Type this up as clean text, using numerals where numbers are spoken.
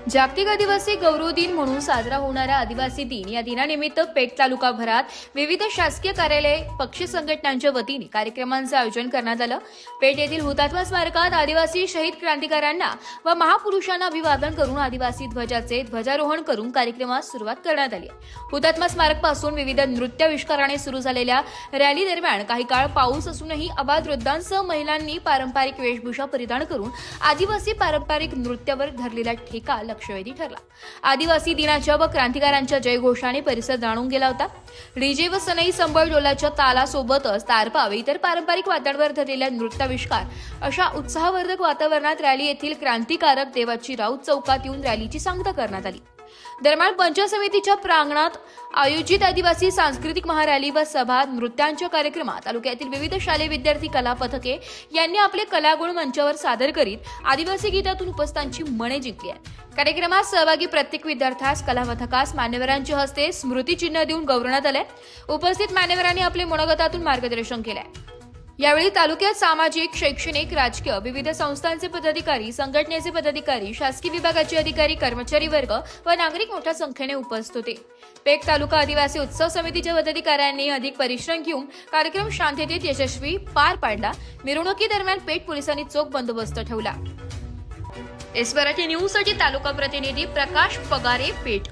जागतिक आदिवासी गौरव दिन म्हणून साजरा होणारा आदिवासी दिन या दिनानिमित्त पेठ तालुकाभरात विविध शासकीय कार्यालय, पक्ष संघटनांच्या वतीने कार्यक्रमांचं आयोजन करण्यात आलं। पेठ येथील हुतात्मा स्मारकात आदिवासी शहीद क्रांतिकारकांना व महापुरुषांना अभिवादन करून आदिवासी ध्वजाचे ध्वजारोहण करून कार्यक्रमास सुरुवात करण्यात आली। हुतात्मा स्मारक पासून विविध नृत्याविष्काराने सुरू झालेल्या रॅली दरम्यान काही काळ पाऊस असूनही अबाध वृद्धांसह महिलांनी पारंपरिक वेशभूषा परिधान करून आदिवासी पारंपरिक नृत्यावर धरलेला ठेका लक्षवेधी ठरला। आदिवासी दिनाच्या व क्रांतिकारांच्या जयघोषाने परिसर जाणून गेला होता। डीजे व सनई संबळ डोलाच्या तालासोबतच तारपा व इतर पारंपरिक वाद्यांवर धरलेल्या नृत्याविष्कार अशा उत्साहवर्धक वातावरणात रॅली येथील क्रांतिकारक देवाची राऊत चौकात येऊन रॅलीची सांगता करण्यात आली। दरम्यान पंचायत समितीच्या प्रांगणात आयोजित आदिवासी सांस्कृतिक महारॅली व सभा नृत्यांच्या कार्यक्रमात तालुक्यातील विविध शालेय विद्यार्थी कला पथके यांनी आपले कलागुण मंचावर सादर करीत आदिवासी गीतातून उपस्थितांची मने जिंकली आहेत। कार्यक्रमात सहभागी प्रत्येक विद्यार्थ्यास कला पथकास मान्यवरांच्या हस्ते स्मृतिचिन्ह देऊन गौरवण्यात आले। उपस्थित मान्यवरांनी आपले मनोगतातून मार्गदर्शन केले। यावेळी तालुक्यात सामाजिक, शैक्षणिक, राजकीय विविध संस्थांचे पदाधिकारी, संघटनेचे पदाधिकारी, शासकीय विभागाचे अधिकारी, कर्मचारी वर्ग व नागरिक मोठ्या संख्येने उपस्थित होते। पेठ तालुका आदिवासी उत्सव समितीच्या पदाधिकाऱ्यांनी अधिक परिश्रम घेऊन कार्यक्रम शांततेत यशस्वी पार पाडला। मिरवणुकीदरम्यान पेठ पोलिसांनी चोख बंदोबस्त ठेवला। एस मराठी न्यूज साठी तालुका प्रतिनिधी प्रकाश पगारे, पेठ।